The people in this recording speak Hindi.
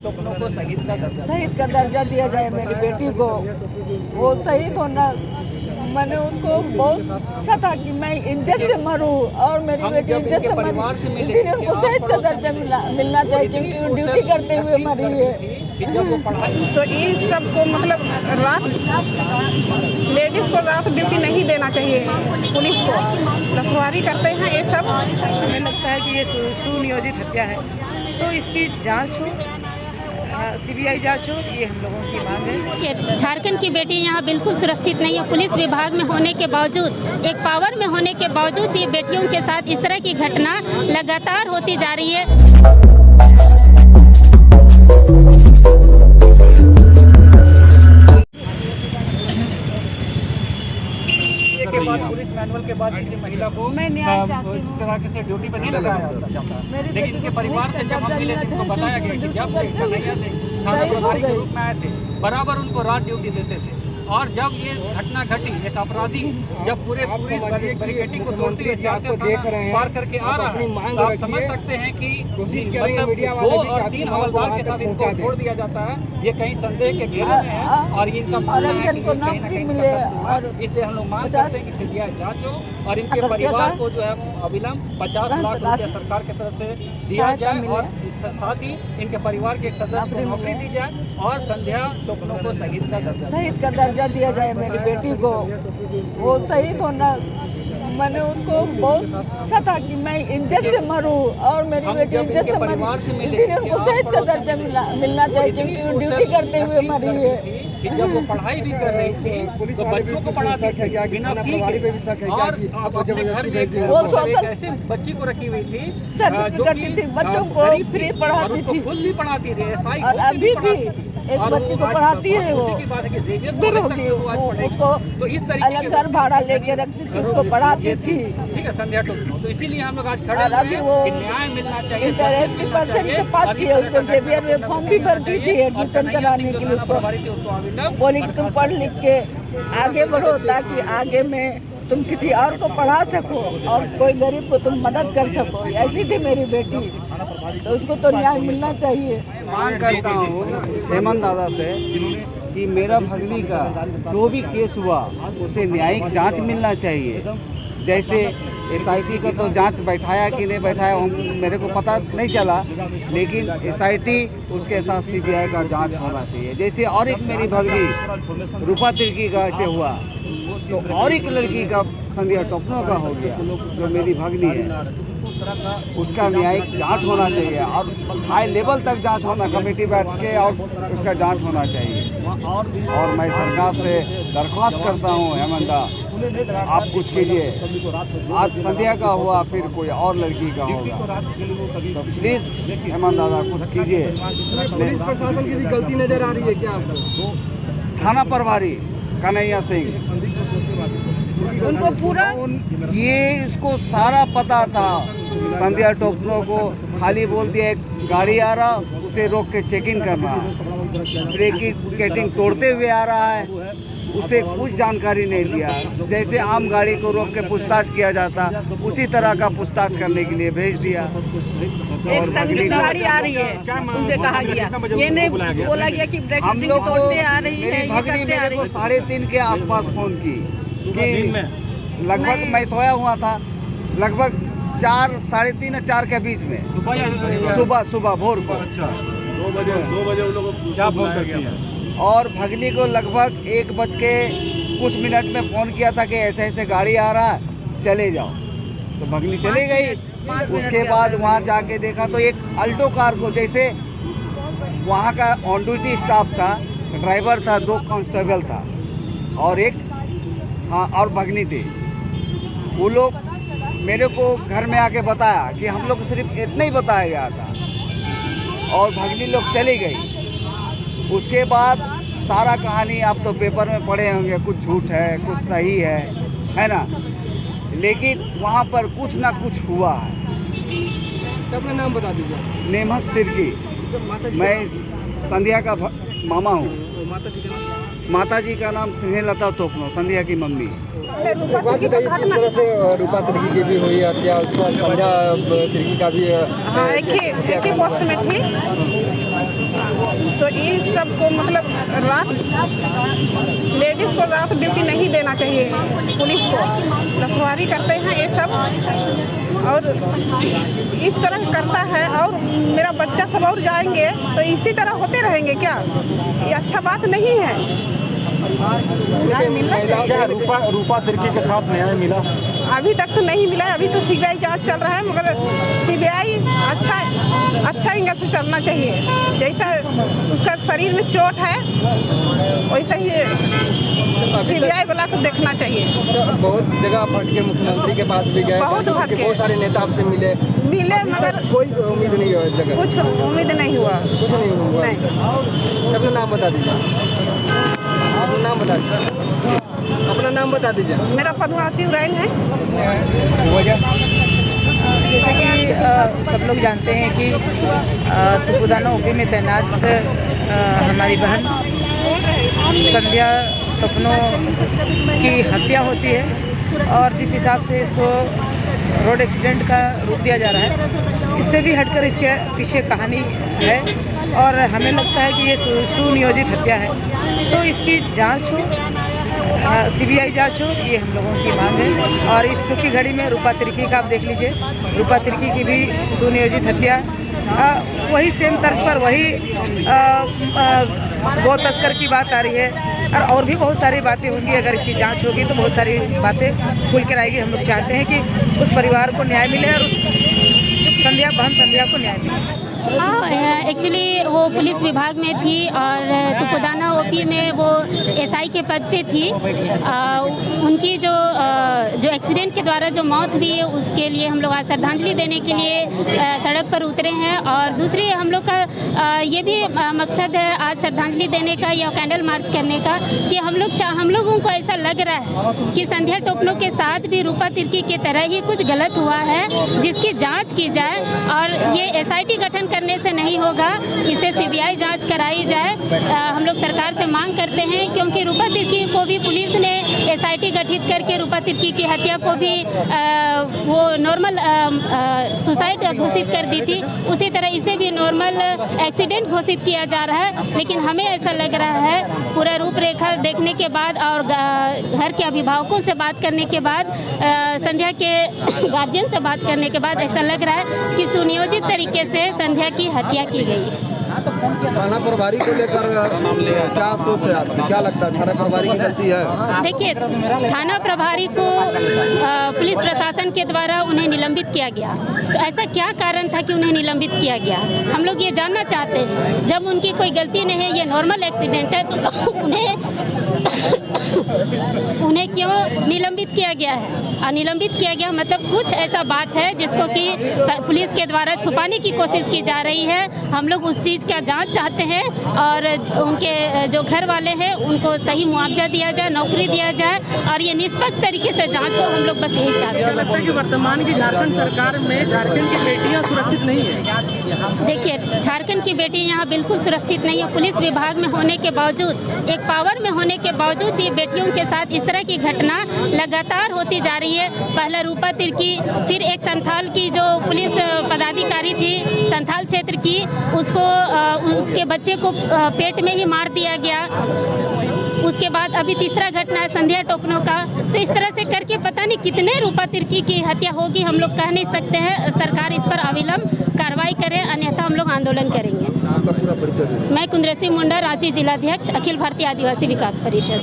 टोकनों को शहीद का दर्जा दिया जाए मेरी बेटी को। वो शहीद होना, मैंने उसको बहुत अच्छा था कि मैं इज्जत से मरूं और मेरी बेटी इज्जत से मरी, इसलिए उनको शहीद का दर्जा मिलना चाहिए क्योंकि वो ड्यूटी करते हुए मरी है। तो इस सब को मतलब रात लेडीज को रात ड्यूटी नहीं देना चाहिए, पुलिस को रखवारी करते हैं ये सब। हमें लगता है कि ये सुनियोजित हत्या है, तो इसकी जांच हो, सीबीआई जांच हो, ये हम लोगों की मांग है। झारखंड की बेटी यहाँ बिल्कुल सुरक्षित नहीं है। पुलिस विभाग में होने के बावजूद, एक पावर में होने के बावजूद भी बेटियों के साथ इस तरह की घटना लगातार होती जा रही है। के बाद पुलिस मैनुअल के बाद किसी महिला को मैं न्याय चाहती हूँ। इस तरह से ड्यूटी पर नहीं लगाया जाता, लेकिन इनके परिवार से जब हम मिले थे तो बताया गया कि जब से कन्हैया से थाना प्रभारी के रूप में आए थे, बराबर उनको रात ड्यूटी देते थे। और जब ये घटना घटी, एक अपराधी जब पूरी बैरिकेडिंग को तोड़ते हुए पार करके आ रहा है, तो आप समझ सकते हैं कि मतलब 2 और 3 हवलदार के साथ इनको छोड़ दिया जाता है। ये कहीं संदेह के घेरे में है और इनका नौकरी मिले, और इसलिए हम लोग मांग करते हैं कि सीबीआई जांच हो और इनके परिवार को जो है अविलंब 50 लाख रुपया सरकार की तरफ से दिया जाए और साथ ही इनके परिवार के एक सदस्य को नौकरी दी जाए और संध्या टोकनों को शहीद का दर्जा दिया जाए मेरी बेटी को। वो शहीद होना, मैंने उसको बहुत अच्छा था कि मैं इज्जत से मरूं और मेरी बेटी इज्जत से मरी, इसलिए उनको शहीद का दर्जा मिलना चाहिए क्योंकि वो ड्यूटी करते हुए मरी है। कि जब वो पढ़ाई भी कर रही थी तो बच्चों को पढ़ाती थी बिना फी के, और अपने घर में वो ऐसी बच्ची को रखी हुई थी जो कि बच्चों को फ्री पढ़ाती थी, खुद भी पढ़ाती थी, एसआई और अभी भी एक बच्ची को पढ़ाती है। वो उसको तो इस तरीके अलग घर भाड़ा लेके रखती थी, उसको पढ़ाती थी। ठीक है, संध्या टोकनो। तो इसीलिए हम लोग आज खड़े और अभी वो न्याय मिलना चाहिए, इंटर से पास किया, उसको जेबीआर में फॉर्म भी भर दी थी एडमिशन कराने के लिए। उसको बोली कि तुम पढ़ लिख के आगे बढ़ो ताकि आगे में तुम किसी और को पढ़ा सको और कोई गरीब को तुम मदद कर सको। ऐसी थी मेरी बेटी, तो उसको तो न्याय मिलना चाहिए। मांग करता हूँ हेमंत दादा से कि मेरा भगनी का जो भी केस हुआ उसे न्यायिक जांच मिलना चाहिए। जैसे एसआईटी का तो जांच बैठाया कि नहीं बैठाया मेरे को पता नहीं चला, लेकिन एसआईटी उसके साथ सीबीआई का जांच होना चाहिए। जैसे और एक मेरी भगनी रूपा तिर्की का ऐसे हुआ, तो और एक लड़की का संध्या टोकनो का हो गया जो मेरी भगनी है, उसका न्यायिक जांच होना चाहिए और हाई लेवल तक जांच होना, कमेटी बैठ के और उसका जांच होना चाहिए। और मैं सरकार से दरख्वास्त करता हूँ, हेमंत आप कुछ कीजिए। आज संध्या का हुआ, फिर कोई और लड़की का होगा, तो प्लीज़ हेमंत दादा कुछ कीजिए। पुलिस प्रशासन की भी गलती नजर आ रही है क्या आपको? थाना प्रभारी कन्हैया सिंह, उनको पूरा ये इसको सारा पता था। संध्या टोकनो को खाली बोल दिया एक गाड़ी आ रहा, उसे रोक के चेक इन करना, ब्रेकिंग तोड़ते हुए आ रहा है, उसे कुछ जानकारी नहीं दिया। जैसे आम गाड़ी को रोक के पूछताछ किया जाता, उसी तरह का पूछताछ करने के लिए भेज दिया। एक संगीत गाड़ी आ रही है, उनसे कहा गया, ये नहीं बोला गया कि हम लोग तोड़ते आ रही है, मेरी भगनी मेरे को 3:30 के आसपास फोन की कि लगभग मैं सोया हुआ था, लगभग 4, 3:30 और 4 के बीच में सुबह भोर को 2 बजे उन लोगों को क्या फोन करती है, और भगनी को लगभग 1 बज के कुछ मिनट में फ़ोन किया था कि ऐसे ऐसे गाड़ी आ रहा है, चले जाओ। तो भगनी चली गई। उसके बाद वहाँ जाके देखा तो एक अल्टो कार को, जैसे वहाँ का ऑन ड्यूटी स्टाफ था, ड्राइवर था, 2 कांस्टेबल था और एक और भगनी थी। वो लोग मेरे को घर में आके बताया कि हम लोग को सिर्फ इतना ही बताया गया था और भगनी लोग चली गई। उसके बाद सारा कहानी आप तो पेपर में पढ़े होंगे, कुछ झूठ है कुछ सही है ना, लेकिन वहाँ पर कुछ ना कुछ हुआ है। अपना नाम बता दीजिए। नेमहस तिर्की, मैं संध्या का मामा हूँ। माता जी का नाम स्नेहलता टोकनो, संध्या की मम्मी। रूपा तिर्की की भी हुई हत्या, उसके बाद संध्या तिर्की का भी एक ही पोस्ट में थी। तो ये सबको मतलब रात लेडीज़ को रात ड्यूटी नहीं देना चाहिए, पुलिस को रखवारी करते हैं ये सब, और इस तरह करता है। और मेरा बच्चा सब और जाएंगे तो इसी तरह होते रहेंगे क्या? ये अच्छा बात नहीं है। क्या रूपा तिर्की के साथ न्याय मिला? अभी तक तो नहीं मिला है, अभी तो सीबीआई जांच चल रहा है, मगर सीबीआई अच्छा एंगल से चलना चाहिए। जैसा उसका शरीर में चोट है वैसा ही सीबीआई वाला को देखना चाहिए। बहुत जगह भटके, मुख्यमंत्री के पास भी गए, बहुत सारे नेता आपसे मिले मगर कोई उम्मीद नहीं हुआ, इस जगह कुछ उम्मीद नहीं हुआ। कुछ नहीं हुआ। नहीं। अपना नाम बता दीजिए। अपना नाम बता दीजिए। अपना नाम बता दीजिए। मेरा पद्मावती उराइन है। जैसे कि सब लोग जानते हैं कि तुपुदाना ओपी में तैनात हमारी बहन संध्या तपनो की हत्या होती है, और जिस हिसाब से इसको रोड एक्सीडेंट का रूप दिया जा रहा है, इससे भी हटकर इसके पीछे कहानी है, और हमें लगता है कि ये सुनियोजित हत्या है। तो इसकी जांच हो, सीबीआई जांच हो, ये हम लोगों की मांग है। और इस दुख की घड़ी में रूपा तिर्की का आप देख लीजिए, रूपा तिर्की की भी सुनियोजित हत्या, वही सेम तर्ज पर वही गो तस्कर की बात आ रही है, और भी बहुत सारी बातें होंगी। अगर इसकी जांच होगी तो बहुत सारी बातें खुल कर आएगी। हम लोग चाहते हैं कि उस परिवार को न्याय मिले और उस बहन संध्या को न्याय मिले। हाँ, एक्चुअली वो पुलिस विभाग में थी और तुपुदाना ओपी में वो एसआई के पद पे थी। उनकी जो एक्सीडेंट के द्वारा जो मौत हुई है, उसके लिए हम लोग आज श्रद्धांजलि देने के लिए सड़क पर उतरे हैं। और दूसरी हम लोग का ये भी मकसद है आज श्रद्धांजलि देने का या कैंडल मार्च करने का, कि हम लोगों को ऐसा लग रहा है कि संध्या टोपनो के साथ भी रूपा तिर्की की तरह ही कुछ गलत हुआ है, जिसकी जाँच की जाए। और ये एसआईटी गठन करने से नहीं होगा, इसे सीबीआई जांच कराई जाए। हम लोग सरकार से मांग करते हैं, क्योंकि रूपा तिर्की को भी पुलिस ने एसआईटी गठित करके रूपा तिर्की की हत्या को भी वो नॉर्मल सुसाइड घोषित कर दी थी, उसी तरह इसे भी नॉर्मल एक्सीडेंट घोषित किया जा रहा है। लेकिन हमें ऐसा लग रहा है, पूरा रूपरेखा देखने के बाद और घर के अभिभावकों से बात करने के बाद, संध्या के गार्जियन से बात करने के बाद ऐसा लग रहा है कि सुनियोजित तरीके से संध्या की हत्या की गई। थाना प्रभारी को लेकर क्या सोच है आपकी? क्या लगता है थाना प्रभारी की गलती है? देखिए, थाना प्रभारी को पुलिस प्रशासन के द्वारा उन्हें निलंबित किया गया, तो ऐसा क्या कारण था कि उन्हें निलंबित किया गया? हम लोग ये जानना चाहते हैं। जब उनकी कोई गलती नहीं है, ये नॉर्मल एक्सीडेंट है, तो उन्हें क्यों निलंबित किया गया है? और निलंबित किया गया मतलब कुछ ऐसा बात है जिसको कि पुलिस के द्वारा छुपाने की कोशिश की जा रही है। हम लोग उस चीज़ का जांच चाहते हैं, और उनके जो घर वाले हैं उनको सही मुआवजा दिया जाए, नौकरी दिया जाए, और ये निष्पक्ष तरीके से जांच हो। हम लोग बस यही चाहते हैं। लगता है कि वर्तमान की झारखंड सरकार में झारखंड की बेटियां सुरक्षित नहीं है। देखिए, झारखंड की बेटी यहाँ बिल्कुल सुरक्षित नहीं है। पुलिस विभाग में होने के बावजूद, एक पावर में होने के बावजूद भी बेटियों के साथ इस तरह की घटना लगातार होती जा रही है। पहला रूपा तिर्की, फिर एक संथाल की जो पुलिस पदाधिकारी थी संथाल क्षेत्र की, उसके बच्चे को पेट में ही मार दिया गया। उसके बाद अभी तीसरा घटना है संध्या टोपनो का। तो इस तरह से करके पता नहीं कितने रूपा तिर्की की हत्या होगी, हम लोग कह नहीं सकते हैं। सरकार इस पर अविलंब कार्रवाई करे, अन्यथा हम लोग आंदोलन करेंगे। आपका पूरा परिचय दीजिए। मैं कुंद्रेसी मुंडा, रांची जिलाध्यक्ष, अखिल भारतीय आदिवासी विकास परिषद।